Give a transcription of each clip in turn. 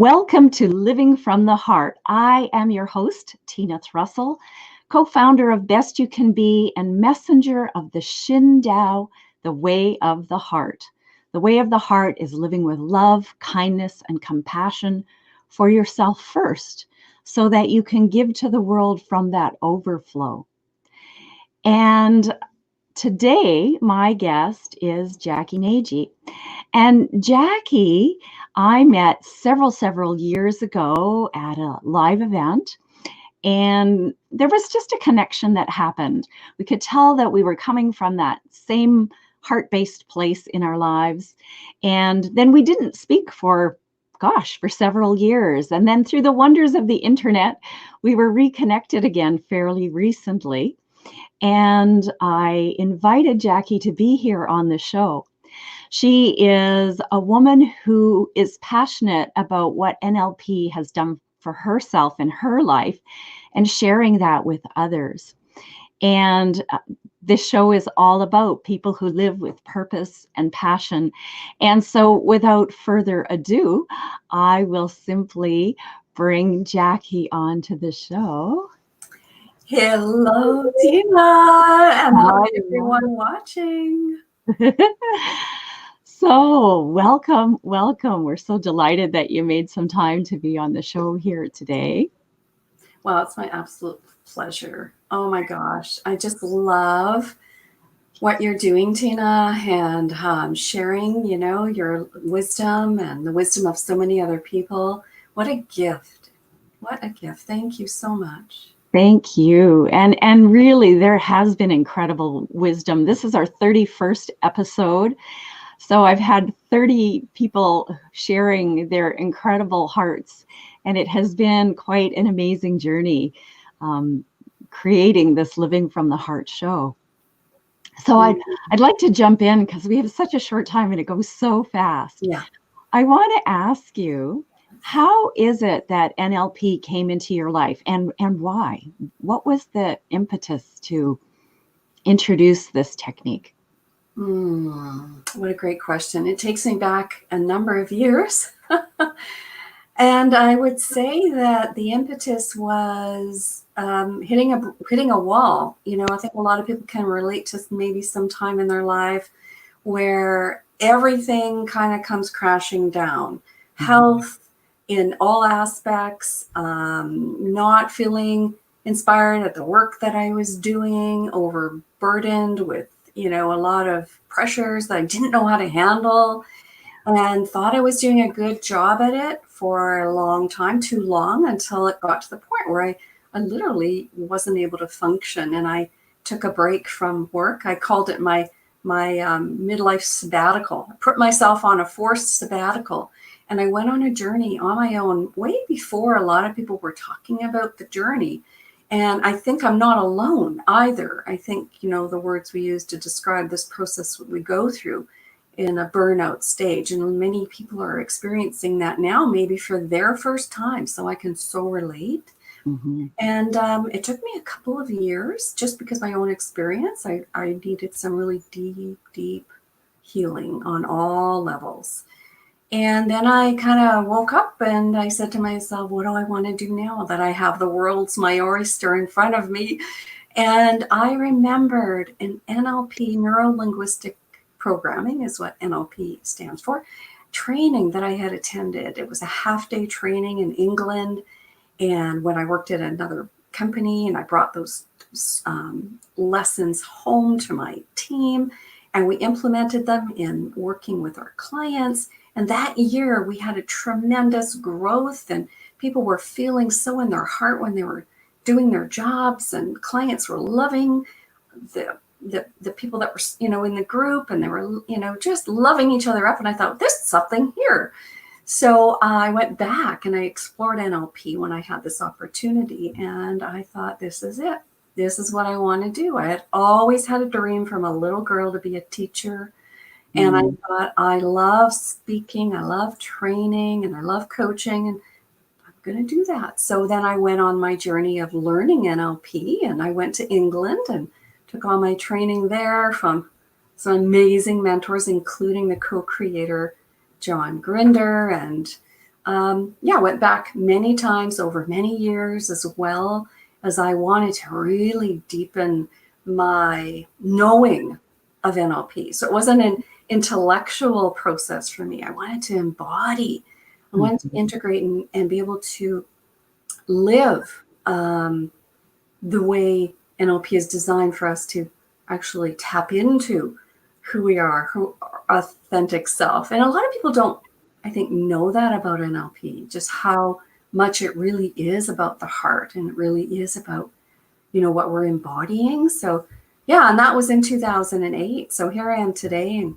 Welcome to Living from the Heart. I am your host, Tina Thrussell, co-founder of Best You Can Be and messenger of the Shin, the way of the heart. The way of the heart is living with love, kindness, and compassion for yourself first, so that you can give to the world from that overflow. And today, my guest is Jacquie Nagy. And Jacquie, I met several years ago at a live event, and there was just a connection that happened. We could tell that we were coming from that same heart-based place in our lives. And then we didn't speak for several years. And then through the wonders of the internet, we were reconnected again fairly recently. And I invited Jacquie to be here on the show. She is a woman who is passionate about what NLP has done for herself in her life and sharing that with others. And this show is all about people who live with purpose and passion. And so without further ado, I will simply bring Jacquie onto the show. Hello, Tina, and hello everyone watching. So welcome. We're so delighted that you made some time to be on the show here today. Well, it's my absolute pleasure. Oh my gosh. I just love what you're doing, Tina, and sharing, your wisdom and the wisdom of so many other people. What a gift. What a gift. Thank you so much. Thank you. And really, there has been incredible wisdom. This is our 31st episode. So I've had 30 people sharing their incredible hearts, and it has been quite an amazing journey creating this Living from the Heart show. So I'd like to jump in because we have such a short time and it goes so fast. Yeah. I want to ask you, how is it that NLP came into your life and why? What was the impetus to introduce this technique? What a great question. It takes me back a number of years. And I would say that the impetus was hitting a wall. I think a lot of people can relate to maybe some time in their life where everything kind of comes crashing down. Mm-hmm. Health in all aspects, not feeling inspired at the work that I was doing, overburdened with a lot of pressures that I didn't know how to handle, and thought I was doing a good job at it for a long time, too long, until it got to the point where I literally wasn't able to function. And I took a break from work. I called it my midlife sabbatical. I put myself on a forced sabbatical, and I went on a journey on my own way before a lot of people were talking about the journey. And I think I'm not alone either. I think, the words we use to describe this process we go through in a burnout stage. And many people are experiencing that now, maybe for their first time. So I can so relate. Mm-hmm. And it took me a couple of years just because my own experience. I needed some really deep healing on all levels. And then I kind of woke up and I said to myself, what do I want to do now that I have the world's my oyster in front of me? And I remembered an NLP, neuro-linguistic programming is what NLP stands for, training that I had attended. It was a half-day training in England. And when I worked at another company and I brought those lessons home to my team and we implemented them in working with our clients. And that year we had a tremendous growth and people were feeling so in their heart when they were doing their jobs, and clients were loving the people that were, in the group, and they were, just loving each other up. And I thought, there's something here. So I went back and I explored NLP when I had this opportunity, and I thought, this is it. This is what I want to do. I had always had a dream from a little girl to be a teacher. And I thought, I love speaking, I love training, and I love coaching, and I'm going to do that. So then I went on my journey of learning NLP, and I went to England and took all my training there from some amazing mentors, including the co-creator, John Grinder, and went back many times over many years, as well as I wanted to really deepen my knowing of NLP. So it wasn't an intellectual process for me. I wanted to embody, I wanted to integrate and be able to live the way NLP is designed for us to actually tap into who we are, who our authentic self. And a lot of people don't, I think, know that about NLP, just how much it really is about the heart, and it really is about, what we're embodying. So yeah, and that was in 2008. So here I am today, and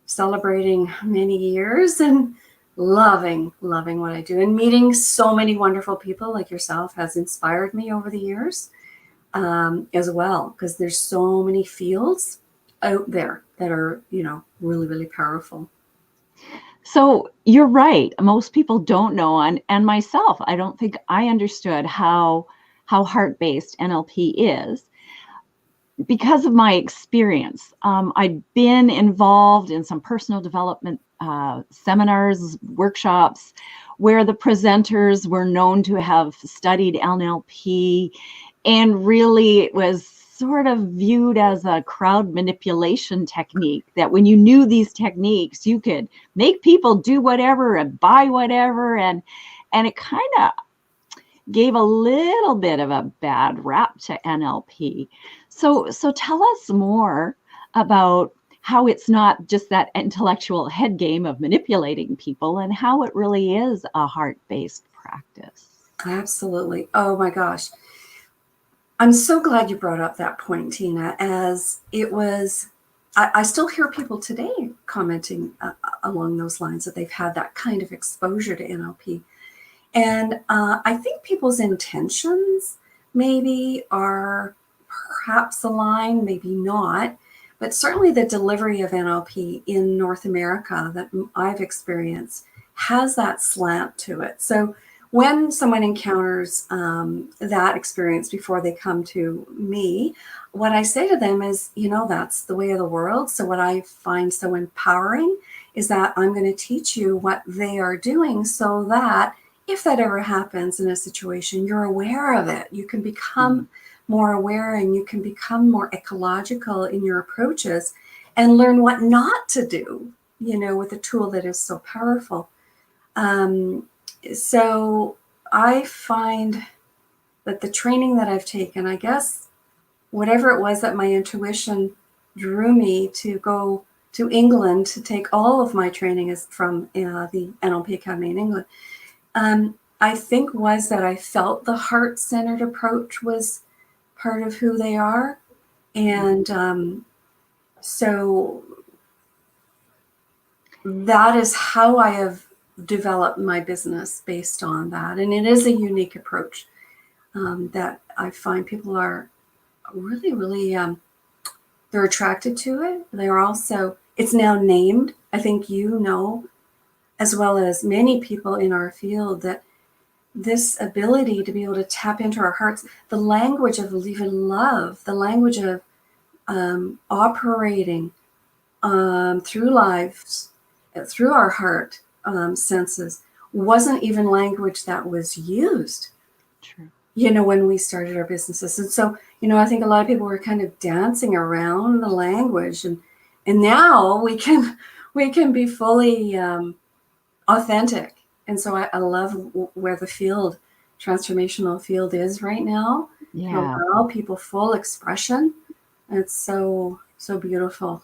celebrating many years, and loving what I do, and meeting so many wonderful people like yourself has inspired me over the years, as well, because there's so many fields out there that are, really, really powerful. So you're right. Most people don't know, and myself, I don't think I understood how heart-based NLP is because of my experience. I'd been involved in some personal development seminars, workshops, where the presenters were known to have studied NLP, and really it was sort of viewed as a crowd manipulation technique, that when you knew these techniques, you could make people do whatever and buy whatever. And it kind of gave a little bit of a bad rap to NLP. So tell us more about how it's not just that intellectual head game of manipulating people, and how it really is a heart-based practice. Absolutely. Oh my gosh. I'm so glad you brought up that point, Tina, as it was, I still hear people today commenting along those lines, that they've had that kind of exposure to NLP. And I think people's intentions maybe are perhaps aligned, maybe not, but certainly the delivery of NLP in North America that I've experienced has that slant to it. So when someone encounters that experience before they come to me, what I say to them is, that's the way of the world. So what I find so empowering is that I'm going to teach you what they are doing, so that if that ever happens in a situation, you're aware of it. You can become more aware, and you can become more ecological in your approaches, and learn what not to do, with a tool that is so powerful. So I find that the training that I've taken, I guess, whatever it was that my intuition drew me to go to England to take all of my training is from the NLP Academy in England, I think was that I felt the heart-centered approach was part of who they are. And so that is how I have developed my business, based on that. And it is a unique approach that I find people are really, really, they're attracted to it. They're also, it's now named, I think, as well as many people in our field, that this ability to be able to tap into our hearts, the language of even love, the language of operating through lives, through our heart senses, wasn't even language that was used. True. When we started our businesses. And so, I think a lot of people were kind of dancing around the language, and now we can be fully authentic. And so I love where the transformational field is right now. Yeah. Allow people full expression. It's so beautiful.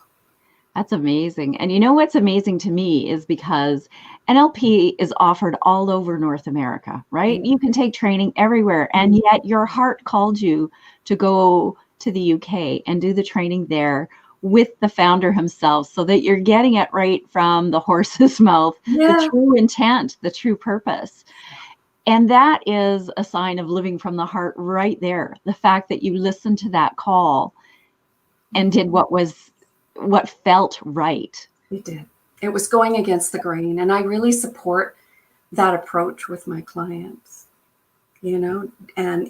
That's amazing. And what's amazing to me is because NLP is offered all over North America, right? You can take training everywhere, and yet your heart called you to go to the UK and do the training there with the founder himself, so that you're getting it right from the horse's mouth, the true intent, the true purpose. And that is a sign of living from the heart right there. The fact that you listened to that call and did what felt right. We did. It was going against the grain. And I really support that approach with my clients, and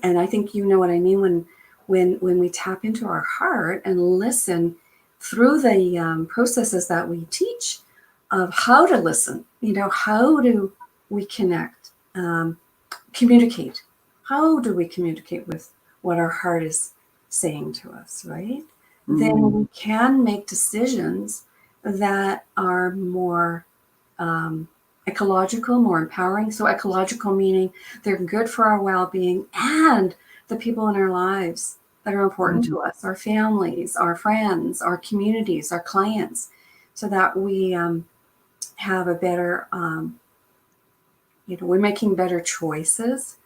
I think what I mean when we tap into our heart and listen through the processes that we teach of how to listen, how to we connect, communicate. How do we communicate with what our heart is saying to us, right? Then we can make decisions that are more ecological, more empowering. So ecological meaning they're good for our well-being and the people in our lives that are important to us, our families, our friends, our communities, our clients, so that we have a better, we're making better choices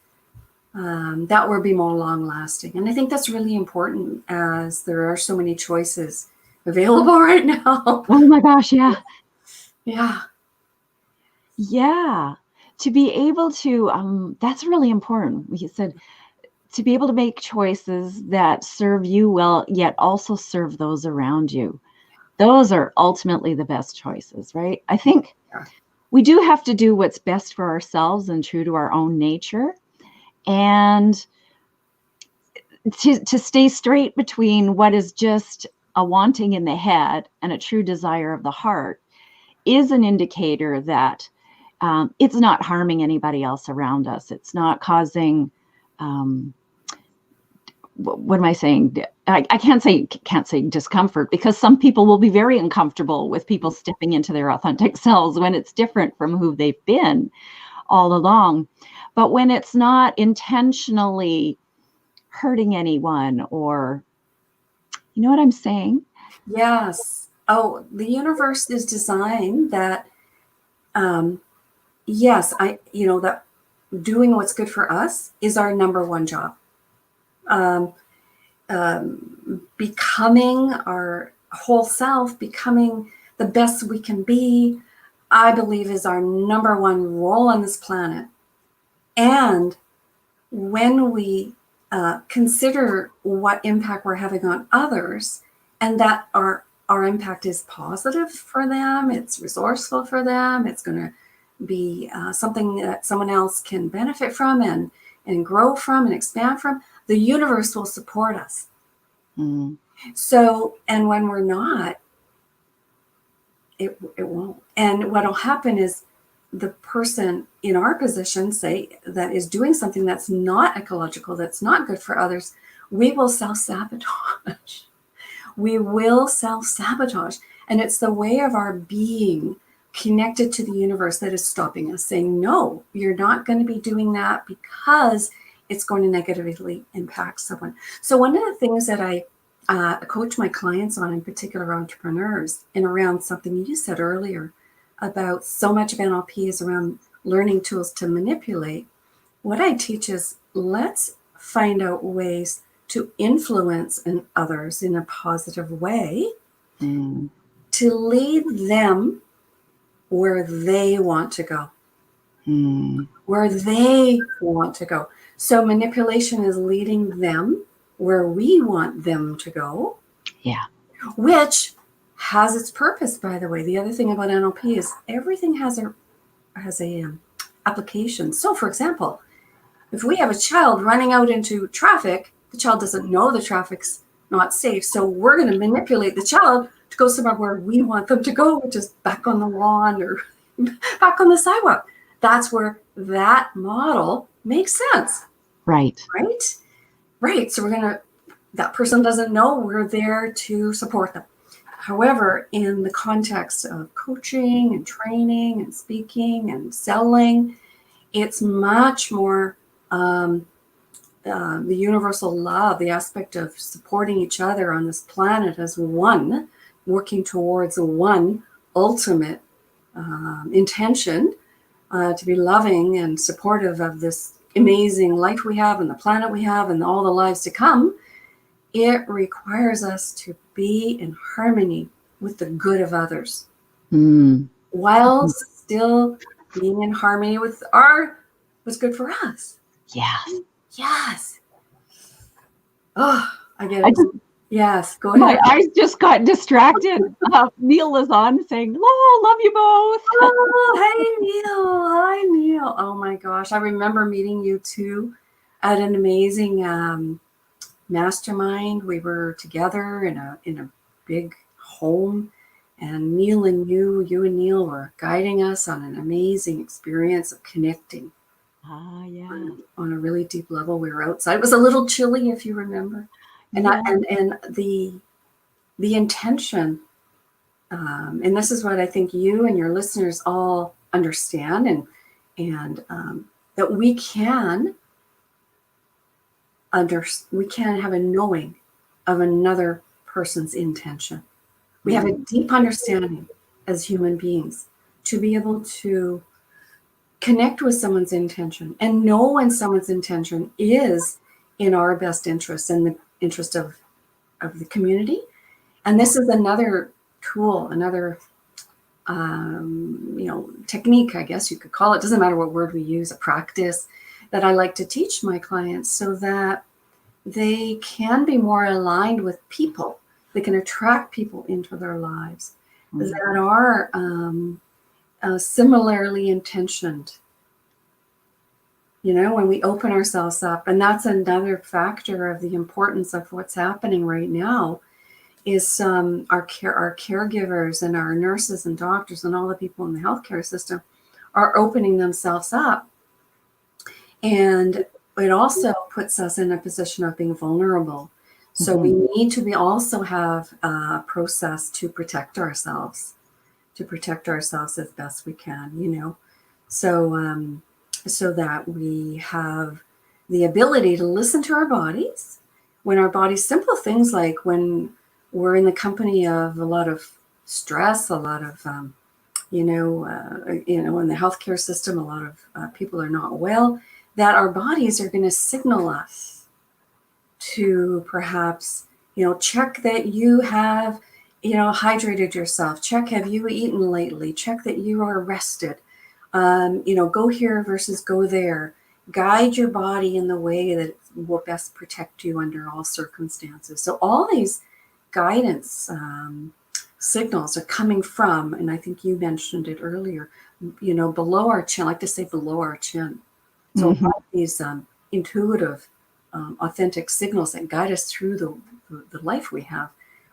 that will be more long lasting. And I think that's really important as there are so many choices available right now. Oh my gosh, yeah. Yeah. Yeah. To be able to, that's really important. You said to be able to make choices that serve you well, yet also serve those around you. Those are ultimately the best choices, right? I think we do have to do what's best for ourselves and true to our own nature. And to stay straight between what is just a wanting in the head and a true desire of the heart is an indicator that it's not harming anybody else around us. It's not causing, what am I saying? I can't say discomfort, because some people will be very uncomfortable with people stepping into their authentic selves when it's different from who they've been all along. But when it's not intentionally hurting anyone, or, you know what I'm saying? Yes. Oh, the universe is designed that, yes, that doing what's good for us is our number one job. Becoming our whole self, becoming the best we can be, I believe is our number one role on this planet. And when we consider what impact we're having on others, and that our impact is positive for them, it's resourceful for them, it's going to be something that someone else can benefit from and grow from and expand from, the universe will support us. So, and when we're not, it won't. And what will happen is the person in our position, say, that is doing something that's not ecological, that's not good for others, we will self-sabotage. We will self-sabotage. And it's the way of our being connected to the universe that is stopping us, saying, no, you're not going to be doing that because it's going to negatively impact someone. So one of the things that I coach my clients on, in particular entrepreneurs, and around something you said earlier about so much of NLP is around learning tools to manipulate. What I teach is, let's find out ways to influence others in a positive way, to lead them where they want to go, where they want to go. So manipulation is leading them where we want them to go. Yeah. Which has its purpose, by the way. The other thing about NLP is everything has a application. So, for example, if we have a child running out into traffic, the child doesn't know the traffic's not safe. So we're going to manipulate the child to go somewhere where we want them to go, which is back on the lawn or back on the sidewalk. That's where that model makes sense. Right. So that person doesn't know we're there to support them. However, in the context of coaching and training and speaking and selling, it's much more the universal love, the aspect of supporting each other on this planet as one, working towards one ultimate intention to be loving and supportive of this amazing life we have and the planet we have and all the lives to come. It requires us to be in harmony with the good of others, while still being in harmony with what's good for us. Yes. Oh, I get it. Yes, go ahead. My eyes just got distracted. Neil is on saying, "Oh, love you both." Oh, hey, Neil. Hi, Neil. Oh, my gosh. I remember meeting you too at an amazing mastermind. We were together in a big home, And Neil and you and Neil were guiding us on an amazing experience of connecting. Yeah. On a really deep level. We were outside. It was a little chilly, if you remember. And Yeah. and the intention, and this is what I think you and your listeners all understand, and that we can have a knowing of another person's intention. We have a deep understanding as human beings to be able to connect with someone's intention and know when someone's intention is in our best interest and the interest of the community. And this is another tool, another technique, I guess you could call it. Doesn't matter what word we use, a practice that I like to teach my clients so that they can be more aligned with people. They can attract people into their lives that are similarly intentioned. When we open ourselves up, and that's another factor of the importance of what's happening right now, is our caregivers and our nurses and doctors and all the people in the healthcare system are opening themselves up. And it also puts us in a position of being vulnerable. So we need to also have a process to protect ourselves as best we can, so that we have the ability to listen to our bodies when our bodies, simple things like when we're in the company of a lot of stress, a lot of, in the healthcare system, a lot of people are not well, that our bodies are going to signal us to perhaps, check that you have, hydrated yourself, check, have you eaten lately, check that you are rested, go here versus go there, guide your body in the way that will best protect you under all circumstances. So all these guidance signals are coming from, and I think you mentioned it earlier, below our chin. I like to say below our chin. So a lot of these intuitive, authentic signals that guide us through the life we have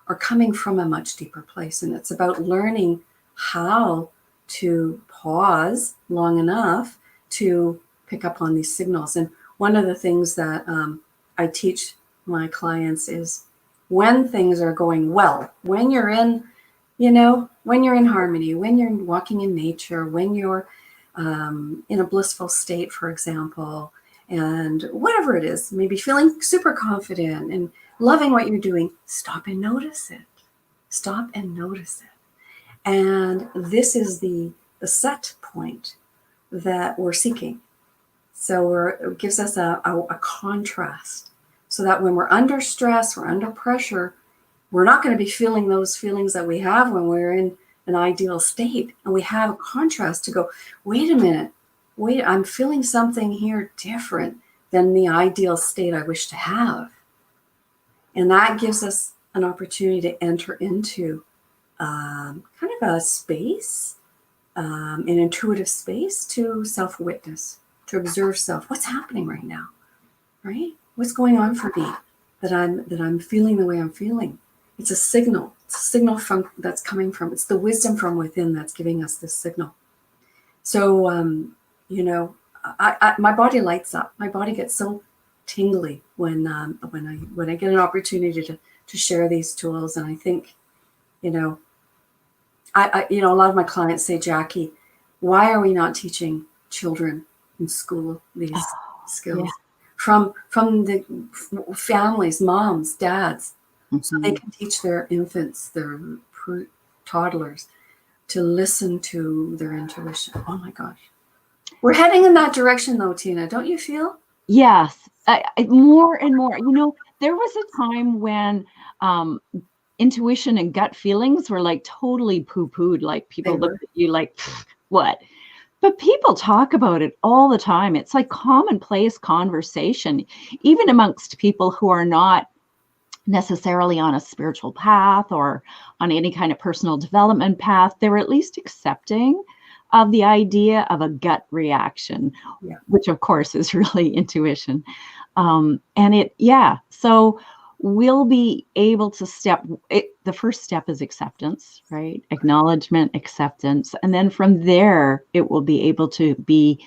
are coming from a much deeper place. And it's about learning how to pause long enough to pick up on these signals. And one of the things that I teach my clients is when things are going well, when you're in, when you're in harmony, when you're walking in nature, when you're in a blissful state, for example, and whatever it is, maybe feeling super confident and loving what you're doing, stop and notice it. Stop and notice it. And this is the set point that we're seeking. So it gives us a contrast so that when we're under stress, we're under pressure, we're not going to be feeling those feelings that we have when we're in an ideal state. And we have a contrast to go, wait a minute, I'm feeling something here different than the ideal state I wish to have. And that gives us an opportunity to enter into kind of a space, an intuitive space to self-witness, to observe self. What's happening right now, right? What's going on for me that I'm feeling the way I'm feeling? It's a signal. It's a signal that's coming from. It's the wisdom from within that's giving us this signal. So my body lights up. My body gets so tingly when I get an opportunity to share these tools. And I think, a lot of my clients say, Jacquie, why are we not teaching children in school these skills? Yeah. From the families, moms, dads, so they can teach their infants, their toddlers, to listen to their intuition. Oh my gosh. We're heading in that direction though, Tina, don't you feel? Yes, more and more. There was a time when intuition and gut feelings were like totally poo-pooed, like people looked at you like, what? But people talk about it all the time. It's like commonplace conversation, even amongst people who are not necessarily on a spiritual path or on any kind of personal development path. They were at least accepting of the idea of a gut reaction, which of course is really intuition. So we'll be able to the first step is acceptance, right? Acknowledgement, acceptance. And then from there, it will be able to be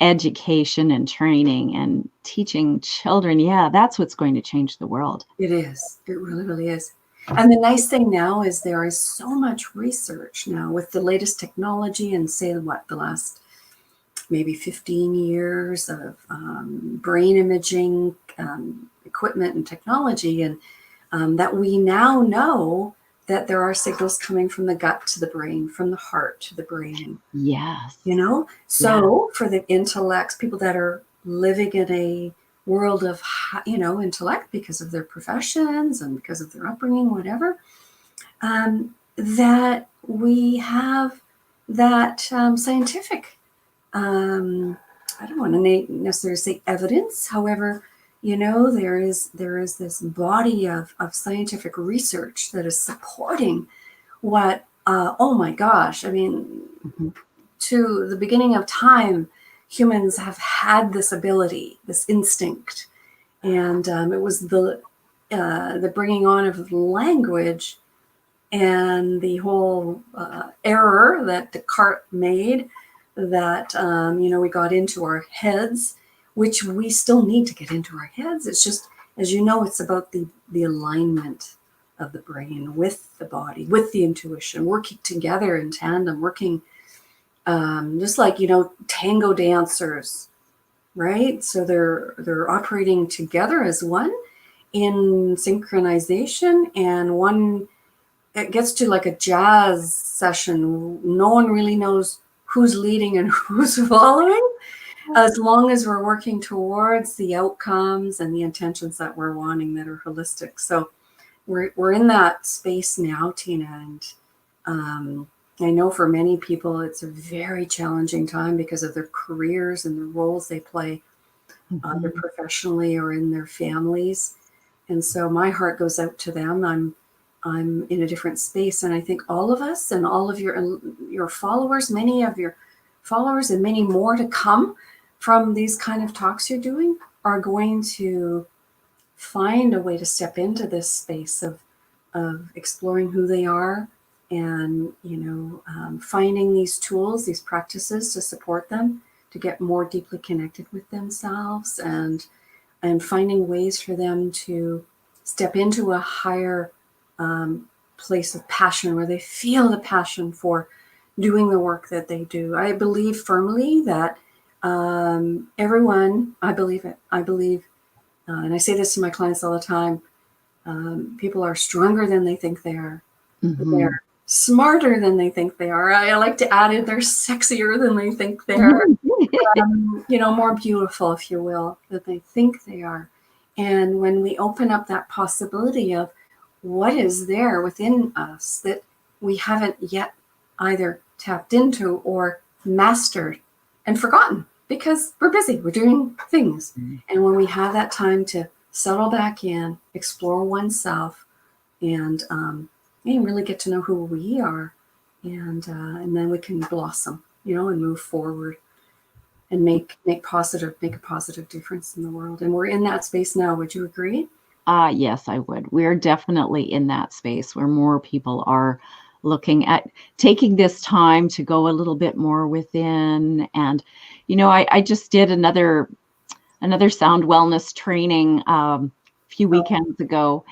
education and training and teaching children. Yeah, that's what's going to change the world. It is. It really, really is. And the nice thing now is there is so much research now with the latest technology and say what the last maybe 15 years of brain imaging equipment and technology, and that we now know that there are signals coming from the gut to the brain, from the heart to the brain. Yes. You know, so for the intellects, people that are living in a world of, you know, intellect because of their professions and because of their upbringing, whatever, that we have that scientific, I don't want to necessarily say evidence. However, you know, there is this body of scientific research that is supporting what, oh my gosh, I mean, to the beginning of time, humans have had this ability, this instinct. And it was the bringing on of language and the whole error that Descartes made that, you know, we got into our heads, which we still need to get into our heads. It's just, as you know, it's about the alignment of the brain with the body, with the intuition, working together in tandem, working just like, you know, tango dancers, right? So they're operating together as one in synchronization, and one, it gets to like a jazz session. No one really knows who's leading and who's following, as long as we're working towards the outcomes and the intentions that we're wanting that are holistic. So we're in that space now, Tina, and I know for many people it's a very challenging time because of their careers and the roles they play, either professionally or in their families. And so my heart goes out to them. I'm in a different space, and I think all of us and all of your followers, many of your followers and many more to come from these kind of talks you're doing, are going to find a way to step into this space of exploring who they are, and, you know, finding these tools, these practices to support them to get more deeply connected with themselves, and finding ways for them to step into a higher place of passion, where they feel the passion for doing the work that they do. I believe firmly that everyone, I believe it. I believe, and I say this to my clients all the time, people are stronger than they think they are. They're smarter than they think they are. I like to add it, they're sexier than they think they are. You know, more beautiful, if you will, than they think they are. And when we open up that possibility of what is there within us that we haven't yet either tapped into or mastered and forgotten, because we're busy, we're doing things. And when we have that time to settle back in, explore oneself, and really get to know who we are, and then we can blossom, you know, and move forward and make a positive difference in the world. And we're in that space now. Would you agree? Yes, I would. We're definitely in that space where more people are looking at taking this time to go a little bit more within. And, you know, I just did another sound wellness training a few weekends ago,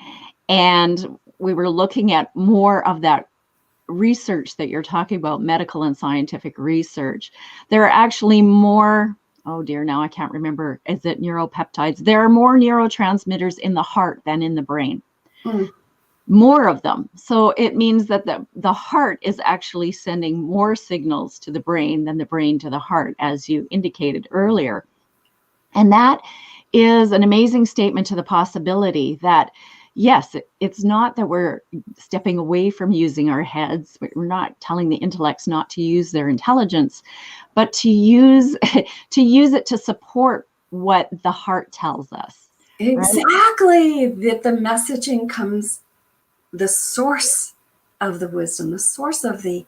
and we were looking at more of that research that you're talking about, medical and scientific research. There are actually more, oh dear, now I can't remember, is it neuropeptides? There are more neurotransmitters in the heart than in the brain. More of them. So it means that the heart is actually sending more signals to the brain than the brain to the heart, as you indicated earlier. And that is an amazing statement to the possibility that, yes, it's not that we're stepping away from using our heads. We're not telling the intellects not to use their intelligence, but to use it to support what the heart tells us. Exactly. Right? That the messaging comes, the source of the wisdom, the source of the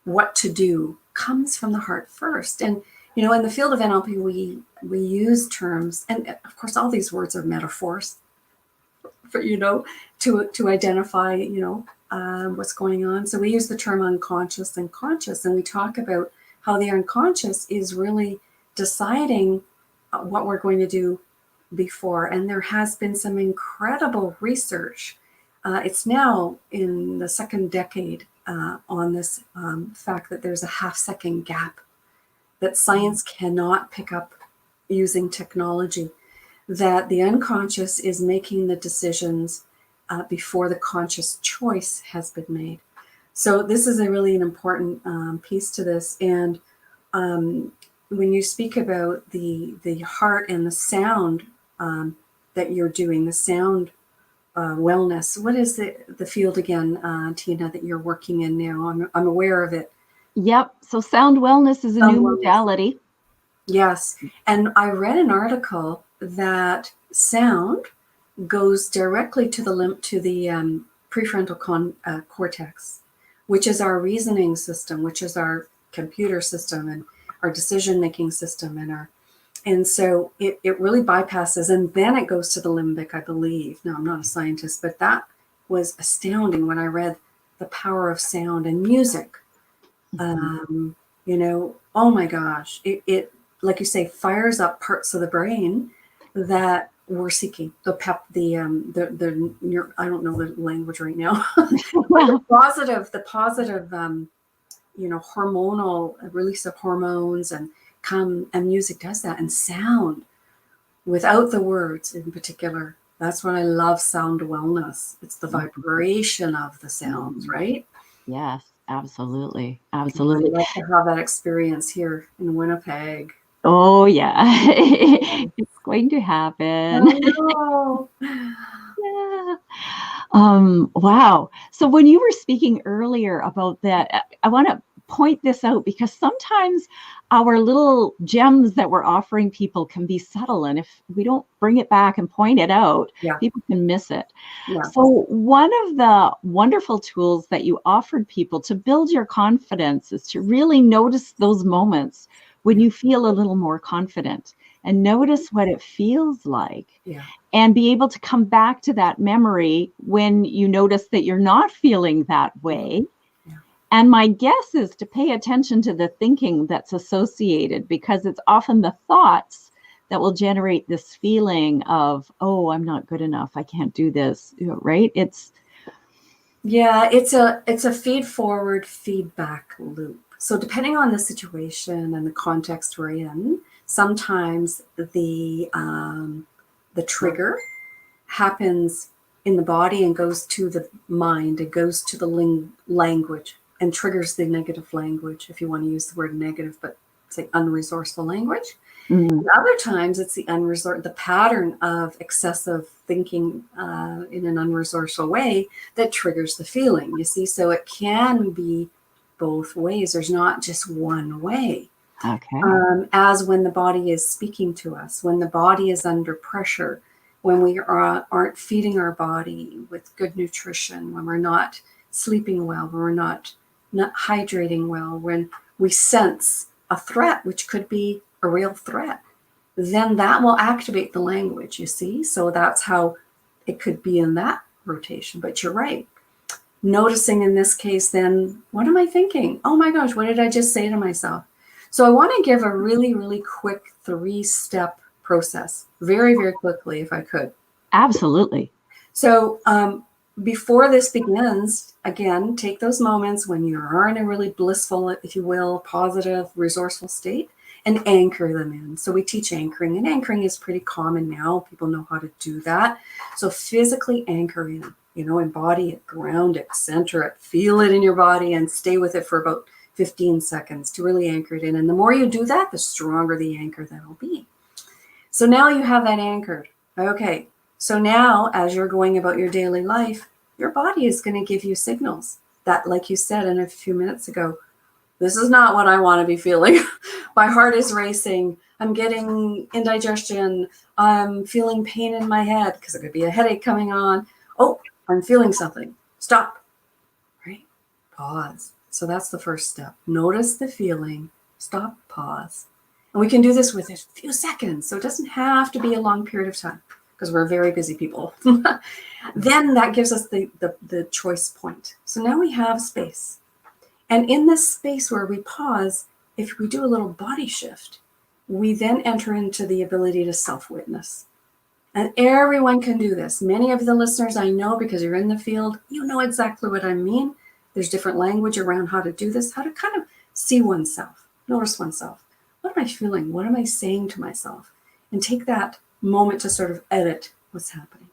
what to do comes from the heart first. And, you know, in the field of NLP, we use terms, and of course, all these words are metaphors. for, to identify, what's going on. So we use the term unconscious and conscious, and we talk about how the unconscious is really deciding what we're going to do before. And there has been some incredible research. It's now in the second decade on this fact that there's a half-second gap that science cannot pick up using technology, that the unconscious is making the decisions before the conscious choice has been made. So this is an important piece to this. And when you speak about the heart and the sound that you're doing, the sound wellness, what is the field again, Tina, that you're working in now? I'm aware of it. Yep. So sound wellness is a Sound new wellness. modality. Yes. And I read an article that sound goes directly to the prefrontal cortex, which is our reasoning system, which is our computer system and our decision-making system, and so it really bypasses, and then it goes to the limbic, I believe. Now, I'm not a scientist, but that was astounding when I read the power of sound and music. Oh my gosh, it like you say, fires up parts of the brain that we're seeking. I don't know the language right now. the positive, hormonal release of hormones, and music does that, and sound without the words in particular. That's what I love sound wellness. It's the vibration of the sounds, right? Yes, absolutely. Absolutely. I'd love to have that experience here in Winnipeg. Oh, yeah. It's going to happen. Oh, no. Yeah. Wow. So when you were speaking earlier about that, I want to point this out because sometimes our little gems that we're offering people can be subtle. And if we don't bring it back and point it out, people can miss it. Yeah. So one of the wonderful tools that you offered people to build your confidence is to really notice those moments when you feel a little more confident and notice what it feels like. Yeah. And be able to come back to that memory when you notice that you're not feeling that way. Yeah. And my guess is to pay attention to the thinking that's associated, because it's often the thoughts that will generate this feeling of, oh, I'm not good enough, I can't do this, right? It's a feed-forward feedback loop. So depending on the situation and the context we're in, sometimes the trigger happens in the body and goes to the mind. It goes to the language and triggers the negative language, if you want to use the word negative, but say unresourceful language. Mm-hmm. And other times it's the pattern of excessive thinking in an unresourceful way that triggers the feeling, you see. So it can be both ways. There's not just one way. Okay. As when the body is speaking to us, when the body is under pressure, when we aren't feeding our body with good nutrition, when we're not sleeping well, when we're not hydrating well, when we sense a threat, which could be a real threat, then that will activate the language, you see. So that's how it could be in that rotation. But you're right. Noticing in this case, then, what am I thinking? Oh my gosh, what did I just say to myself? So I want to give a really, really quick 3-step process, very, very quickly, if I could. Absolutely. So before this begins, again, take those moments when you are in a really blissful, if you will, positive, resourceful state, and anchor them in. So we teach anchoring, and anchoring is pretty common now. People know how to do that. So physically anchor in, embody it, ground it, center it, feel it in your body, and stay with it for about 15 seconds to really anchor it in. And the more you do that, the stronger the anchor that'll be. So now you have that anchored. Okay. So now, as you're going about your daily life, your body is going to give you signals that, like you said in a few minutes ago, this is not what I want to be feeling. My heart is racing. I'm getting indigestion. I'm feeling pain in my head because there could be a headache coming on. Oh, I'm feeling something. Stop. Right? Pause. So that's the first step. Notice the feeling. Stop. Pause. And we can do this with a few seconds. So it doesn't have to be a long period of time. because we're very busy people, then that gives us the choice point. So now we have space. And in this space where we pause, if we do a little body shift, we then enter into the ability to self-witness. And everyone can do this. Many of the listeners I know, because you're in the field, you know exactly what I mean. There's different language around how to do this, how to kind of see oneself, notice oneself. What am I feeling? What am I saying to myself? And take that moment to sort of edit what's happening.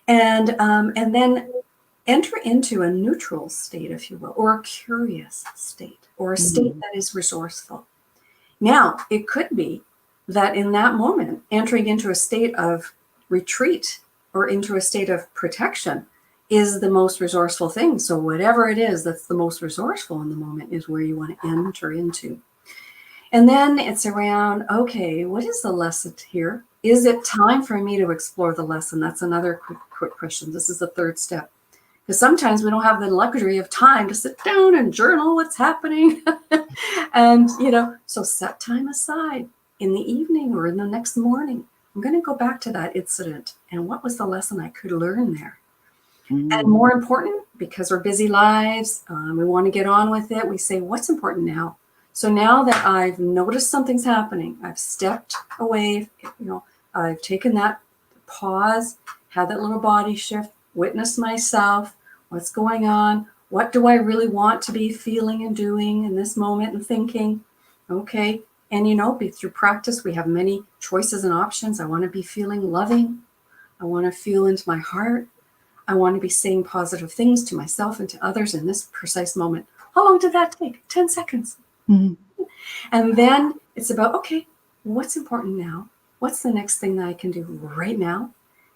And then enter into a neutral state, if you will, or a curious state, or a state that is resourceful. Now, it could be that in that moment, entering into a state of retreat or into a state of protection is the most resourceful thing. So whatever it is that's the most resourceful in the moment is where you want to enter into. And then it's around, okay, what is the lesson here? Is it time for me to explore the lesson? That's another quick question. This is the third step. Because sometimes we don't have the luxury of time to sit down and journal what's happening. And, so set time aside in the evening or in the next morning. I'm going to go back to that incident. And what was the lesson I could learn there? And more important, because we're busy lives, we want to get on with it. We say, what's important now? So now that I've noticed something's happening, I've stepped away, I've taken that pause, had that little body shift, witnessed myself, what's going on, what do I really want to be feeling and doing in this moment and thinking, okay. And, through practice, we have many choices and options. I want to be feeling loving. I want to feel into my heart. I want to be saying positive things to myself and to others in this precise moment. How long did that take? 10 seconds. Mm-hmm. And then it's about, okay, what's important now? What's the next thing that I can do right now?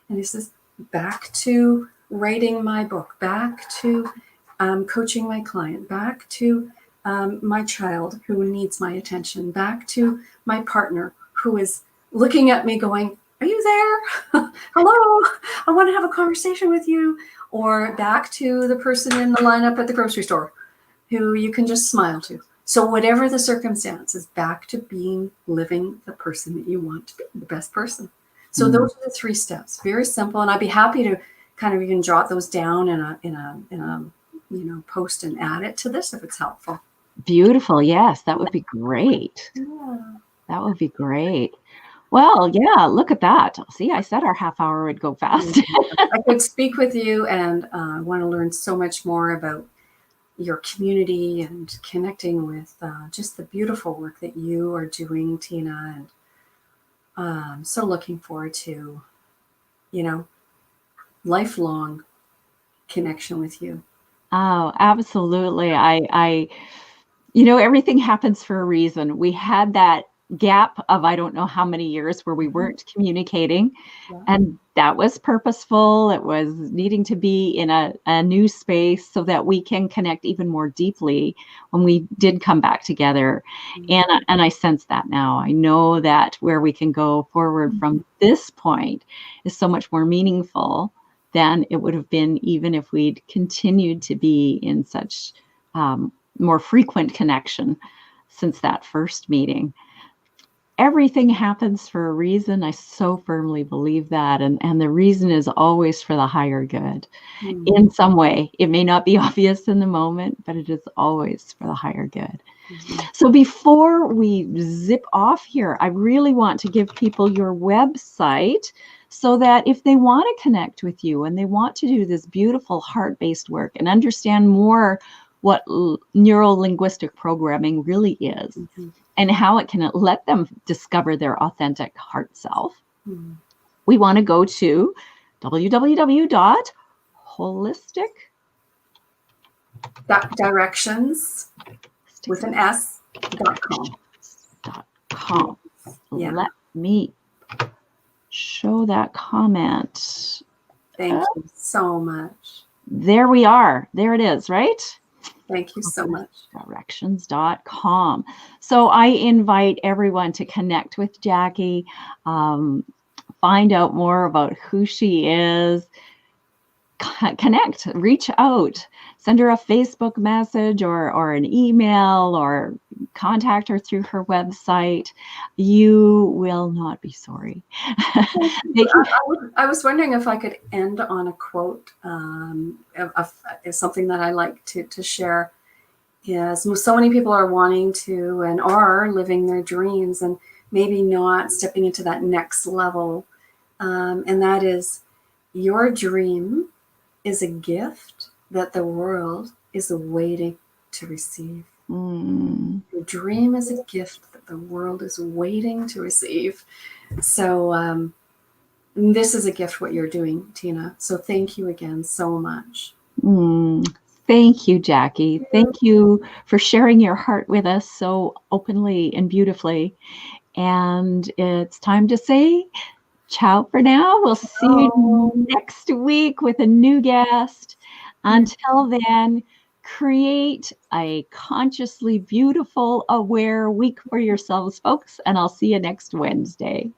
And this is back to writing my book, back to coaching my client, back to my child who needs my attention, back to my partner who is looking at me going, are you there? Hello, I want to have a conversation with you. Or back to the person in the lineup at the grocery store who you can just smile to. So whatever the circumstance is, back to living the person that you want to be, the best person. So those are the 3 steps. Very simple. And I'd be happy to you can jot those down in a post and add it to this if it's helpful. Beautiful. Yes, that would be great. Yeah. That would be great. Well, yeah, look at that. See, I said our half hour would go fast. I could speak with you and I want to learn so much more about your community and connecting with just the beautiful work that you are doing, Tina. And I'm so looking forward to, lifelong connection with you. Oh, absolutely. I everything happens for a reason. We had that gap of I don't know how many years where we weren't communicating, and that was purposeful. It was needing to be in a new space so that we can connect even more deeply when we did come back together. And I sense that now. I know that where we can go forward from this point is so much more meaningful than it would have been even if we'd continued to be in such more frequent connection since that first meeting. Everything happens for a reason. I so firmly believe that. And the reason is always for the higher good in some way. It may not be obvious in the moment, but it is always for the higher good. So before we zip off here, I really want to give people your website so that if they want to connect with you and they want to do this beautiful heart-based work and understand more what neuro-linguistic programming really is and how it can let them discover their authentic heart self, we want to go to www.holistic directions with an S.com. Yeah. Let me show that comment. Thank you so much. There we are. There it is, right? Thank you so much. Directions.com. So I invite everyone to connect with Jacquie, find out more about who she is, connect, reach out, send her a Facebook message or an email, or contact her through her website. You will not be sorry. I was wondering if I could end on a quote of something that I like to share. Yes, so many people are wanting to and are living their dreams and maybe not stepping into that next level. And that is, your dream is a gift that the world is waiting to receive. Your dream is a gift that the world is waiting to receive. So this is a gift, what you're doing, Tina. So thank you again so much. Thank you, Jacquie. Thank you for sharing your heart with us so openly and beautifully. And it's time to say ciao for now. We'll see you next week with a new guest. Until then, create a consciously beautiful, aware week for yourselves, folks. And I'll see you next Wednesday.